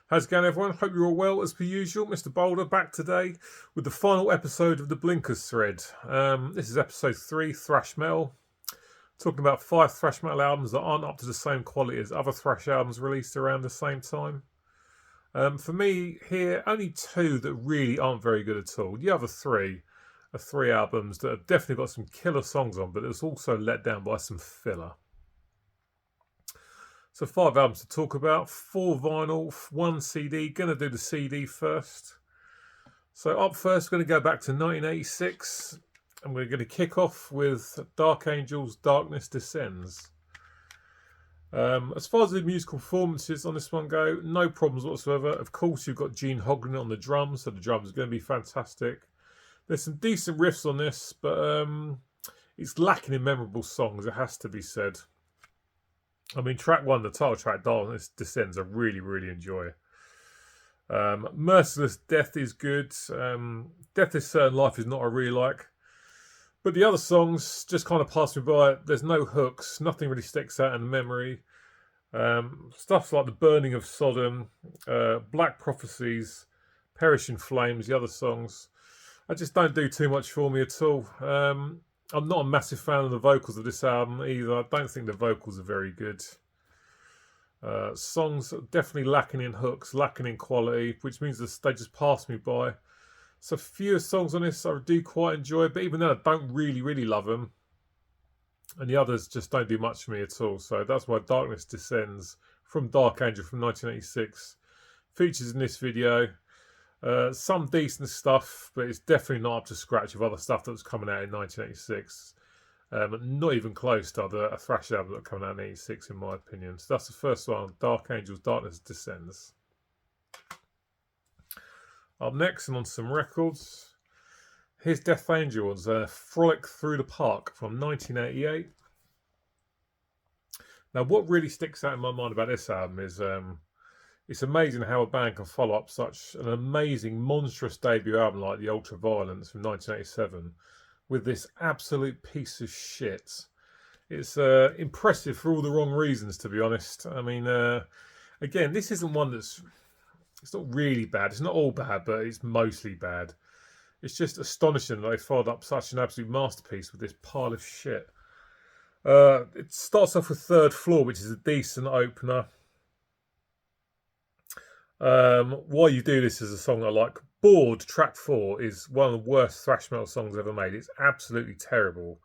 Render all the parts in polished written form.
How's it going, everyone? Hope you're all well. As per usual, Mr. Boulder back today with the final episode of the Blinkers thread. This is episode 3, Thrash Metal. Talking about 5 thrash metal albums that aren't up to the same quality as other thrash albums released around the same time. For me, here, only 2 that really aren't very good at all. The other 3 are 3 albums that have definitely got some killer songs on, but it's also let down by some filler. So 5 albums to talk about, 4 vinyl, 1 CD. Gonna do the CD first. So up first, we're going to go back to 1986. And we're going to kick off with Dark Angel's Darkness Descends. As far as the musical performances on this one go, no problems whatsoever. Of course, you've got Gene Hoglan on the drums, so the drums are going to be fantastic. There's some decent riffs on this, but it's lacking in memorable songs, it has to be said. I mean, track 1, the title track, Darkness Descends, I really, really enjoy. Merciless Death is good. Death is Certain, Life is Not, I really like. But the other songs just kind of pass me by. There's no hooks. Nothing really sticks out in the memory. Stuff like The Burning of Sodom, Black Prophecies, Perish in Flames, the other songs, I just don't do too much for me at all. I'm not a massive fan of the vocals of this album either. I don't think the vocals are very good. Songs definitely lacking in hooks, lacking in quality, which means they just pass me by. So fewer songs on this I do quite enjoy, but even then I don't really love them. And the others just don't do much for me at all. So that's why Darkness Descends from Dark Angel from 1986 features in this video. Some decent stuff, but it's definitely not up to scratch with other stuff that was coming out in 1986. Not even close to other thrash albums that are coming out in 86, in my opinion. So that's the first one, Dark Angel's Darkness Descends. Up next, and on some records, here's Death Angel's Frolic Through the Park from 1988. Now, what really sticks out in my mind about this album is it's amazing how a band can follow up such an amazing, monstrous debut album like The Ultraviolence from 1987 with this absolute piece of shit. It's impressive for all the wrong reasons, to be honest. I mean, again, this isn't one that's... It's not really bad. It's not all bad, but it's mostly bad. It's just astonishing that they followed up such an absolute masterpiece with this pile of shit. It starts off with Third Floor, which is a decent opener. Why You Do This is a song I like. Bored, track 4, is one of the worst thrash metal songs ever made. It's absolutely terrible.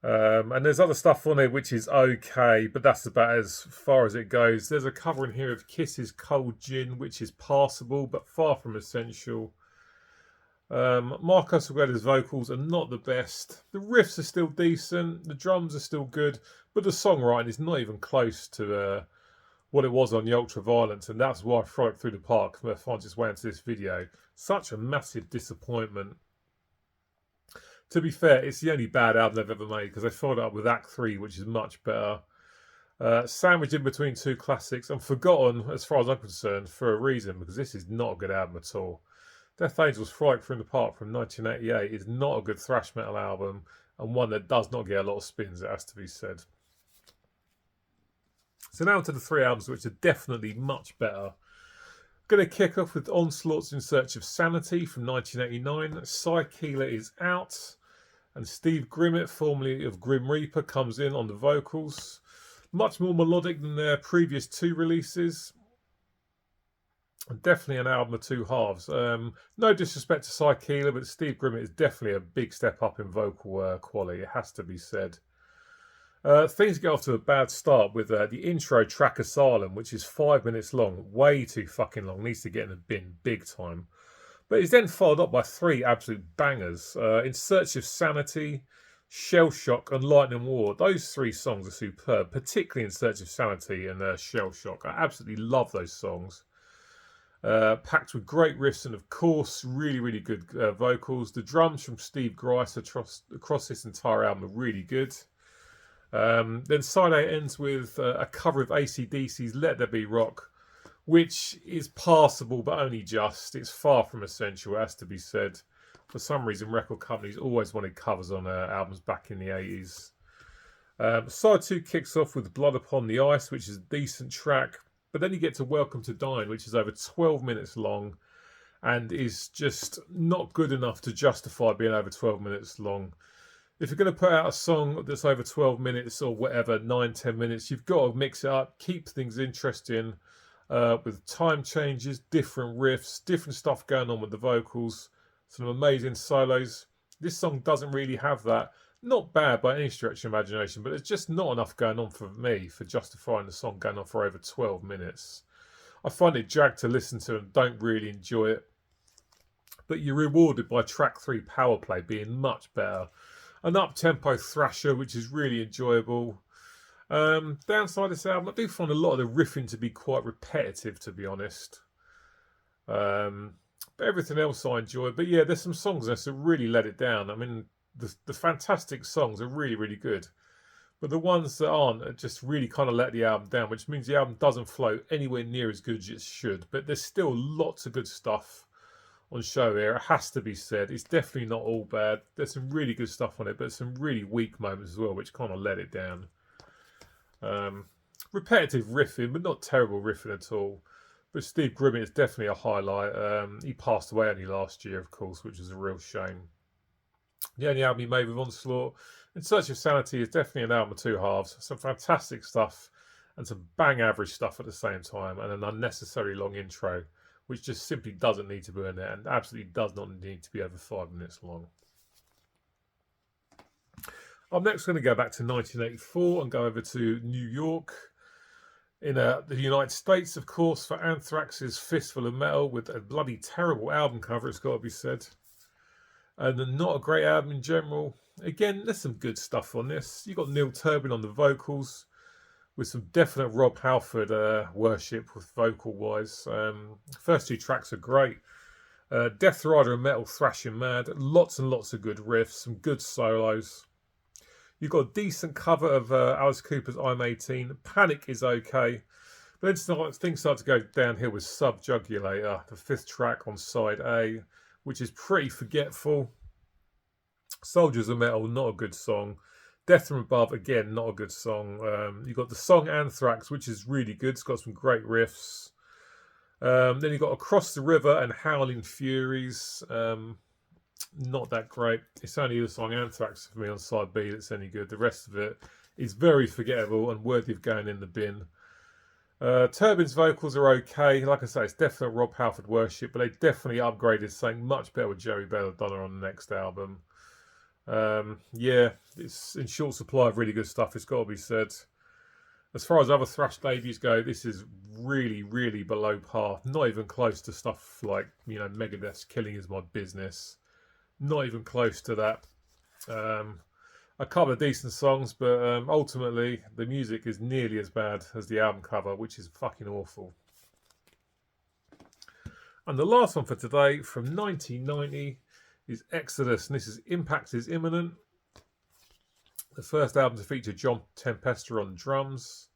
And there's other stuff on it which is okay, but that's about as far as it goes. There's a cover in here of Kiss's Cold Gin, which is passable, but far from essential. Marcos Agueda's vocals are not the best. The riffs are still decent. The drums are still good, but the songwriting is not even close to what it was on the Ultraviolence, and that's why I Frolic Through the Park finds its way into this video. Such a massive disappointment. To be fair, it's the only bad album they've ever made because they followed it up with Act 3, which is much better. Sandwiched in between 2 classics and forgotten, as far as I'm concerned, for a reason, because this is not a good album at all. Death Angel's Frolic Through the Park from 1988 is not a good thrash metal album, and one that does not get a lot of spins, it has to be said. So now to the 3 albums which are definitely much better. Going to kick off with Onslaught's In Search of Sanity from 1989. Cy Keeler is out, and Steve Grimmett, formerly of Grim Reaper, comes in on the vocals. Much more melodic than their previous 2 releases. Definitely an album of 2 halves. No disrespect to Cy Keeler, but Steve Grimmett is definitely a big step up in vocal quality, it has to be said. Things get off to a bad start with the intro track Asylum, which is 5 minutes long. Way too fucking long. Needs to get in the bin big time. But it's then followed up by 3 absolute bangers. In Search of Sanity, Shell Shock and Lightning War. Those 3 songs are superb, particularly In Search of Sanity and Shell Shock. I absolutely love those songs. Packed with great riffs and, of course, really good vocals. The drums from Steve Grice across this entire album are really good. Then side A ends with a cover of AC/DC's Let There Be Rock, which is passable but only just. It's far from essential, it has to be said. For some reason, record companies always wanted covers on albums back in the 80s. Side 2 kicks off with Blood Upon the Ice, which is a decent track. But then you get to Welcome to Dine, which is over 12 minutes long and is just not good enough to justify being over 12 minutes long. If you're going to put out a song that's over 12 minutes or whatever, 9, 10 minutes, you've got to mix it up, keep things interesting with time changes, different riffs, different stuff going on with the vocals, some amazing solos. This song doesn't really have that. Not bad by any stretch of imagination, but there's just not enough going on for me for justifying the song going on for over 12 minutes. I find it drag to listen to and don't really enjoy it. But you're rewarded by track 3 Power Play being much better. An up-tempo thrasher, which is really enjoyable. Downside of this album, I do find a lot of the riffing to be quite repetitive, to be honest. But everything else I enjoy. But yeah, there's some songs that really let it down. I mean, the fantastic songs are really, really good. But the ones that aren't just really kind of let the album down, which means the album doesn't flow anywhere near as good as it should. But there's still lots of good stuff on show here. It has to be said. It's definitely not all bad. There's some really good stuff on it, but some really weak moments as well, which kind of let it down. Repetitive riffing, but not terrible riffing at all. But Steve Grimmett is definitely a highlight. He passed away only last year, of course, which is a real shame. The only album he made with Onslaught, In Search of Sanity, is definitely an album of two halves. Some fantastic stuff and some bang average stuff at the same time, and an unnecessarily long intro, which just simply doesn't need to be in there and absolutely does not need to be over 5 minutes long. I'm next going to go back to 1984 and go over to New York. In the United States, of course, for Anthrax's Fistful of Metal, with a bloody terrible album cover, it's got to be said. And not a great album in general. Again, there's some good stuff on this. You've got Neil Turbin on the vocals, with some definite Rob Halford worship with vocal-wise. First 2 tracks are great. Death Rider and Metal thrashing mad. Lots and lots of good riffs, some good solos. You've got a decent cover of Alice Cooper's I'm 18. Panic is okay. But then things start to go downhill with Subjugulator, the 5th track on side A, which is pretty forgetful. Soldiers of Metal, not a good song. Death from Above, again, not a good song. You've got the song Anthrax, which is really good. It's got some great riffs. Then you've got Across the River and Howling Furies. Not that great. It's only the song Anthrax for me on side B that's any good. The rest of it is very forgettable and worthy of going in the bin. Turbin's vocals are okay. Like I say, it's definitely Rob Halford worship, but they definitely upgraded something much better with Joey Belladonna on the next album. Yeah, it's in short supply of really good stuff, it's got to be said. As far as other thrash debuts go, this is really, really below par. Not even close to stuff like, Megadeth's Killing Is My Business. Not even close to that. A couple of decent songs, but ultimately the music is nearly as bad as the album cover, which is fucking awful. And the last one for today, from 1990, is Exodus, and this is Impact is Imminent. The first album to feature John Tempesta on drums.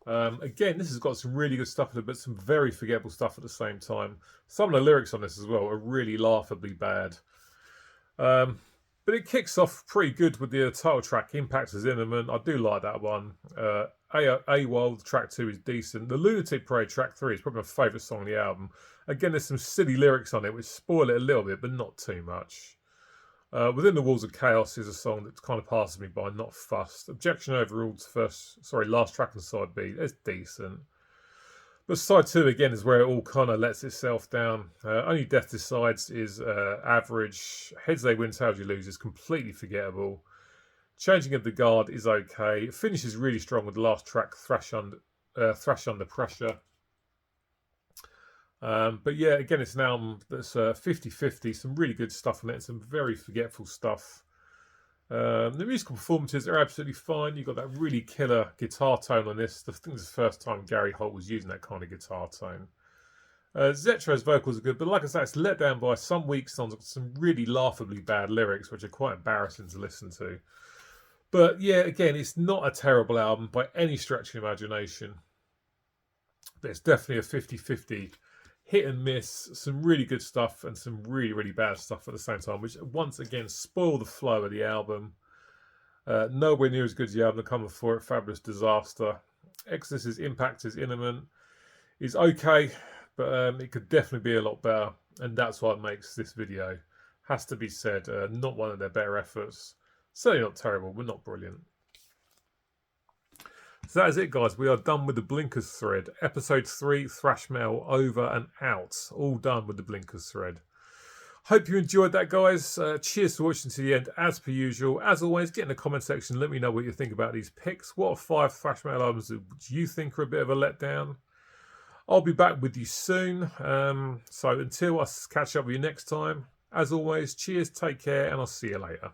Again, this has got some really good stuff in it, but some very forgettable stuff at the same time. Some of the lyrics on this as well are really laughably bad. But it kicks off pretty good with the title track, Impact is Imminent. I do like that one. AWOL, track 2 is decent. The Lunatic Parade, track 3, is probably my favourite song on the album. Again, there's some silly lyrics on it, which spoil it a little bit, but not too much. Within the Walls of Chaos is a song that kind of passes me by, not fussed. Objection Overruled, last track on side B, it's decent. But side 2 again is where it all kind of lets itself down. Only Death Decides is average. Heads They Win, Tails You Lose is completely forgettable. Changing of the Guard is okay. It finishes really strong with the last track, Thrash Under Pressure. But yeah, again, it's an album that's 50-50. Some really good stuff on it, some very forgetful stuff. The musical performances are absolutely fine. You've got that really killer guitar tone on this. I think it's the first time Gary Holt was using that kind of guitar tone. Zetro's vocals are good, but like I said, it's let down by some weak songs with some really laughably bad lyrics, which are quite embarrassing to listen to. But yeah, again, it's not a terrible album by any stretch of imagination. But it's definitely a 50-50. Hit and miss, some really good stuff and some really, really bad stuff at the same time, which once again spoil the flow of the album. Nowhere near as good as the album that come before it, Fabulous Disaster. Exodus's Impact is Imminent. is okay, but it could definitely be a lot better, and that's what makes this video, has to be said, not one of their better efforts. Certainly not terrible, but not brilliant. So that is it, guys. We are done with the Blinkers thread. Episode 3, Thrash Metal, over and out. All done with the Blinkers thread. Hope you enjoyed that, guys. Cheers for watching to the end, as per usual. As always, get in the comment section. Let me know what you think about these picks. What are 5 Thrash Metal albums that you think are a bit of a letdown? I'll be back with you soon. So until I catch up with you next time, as always, cheers, take care, and I'll see you later.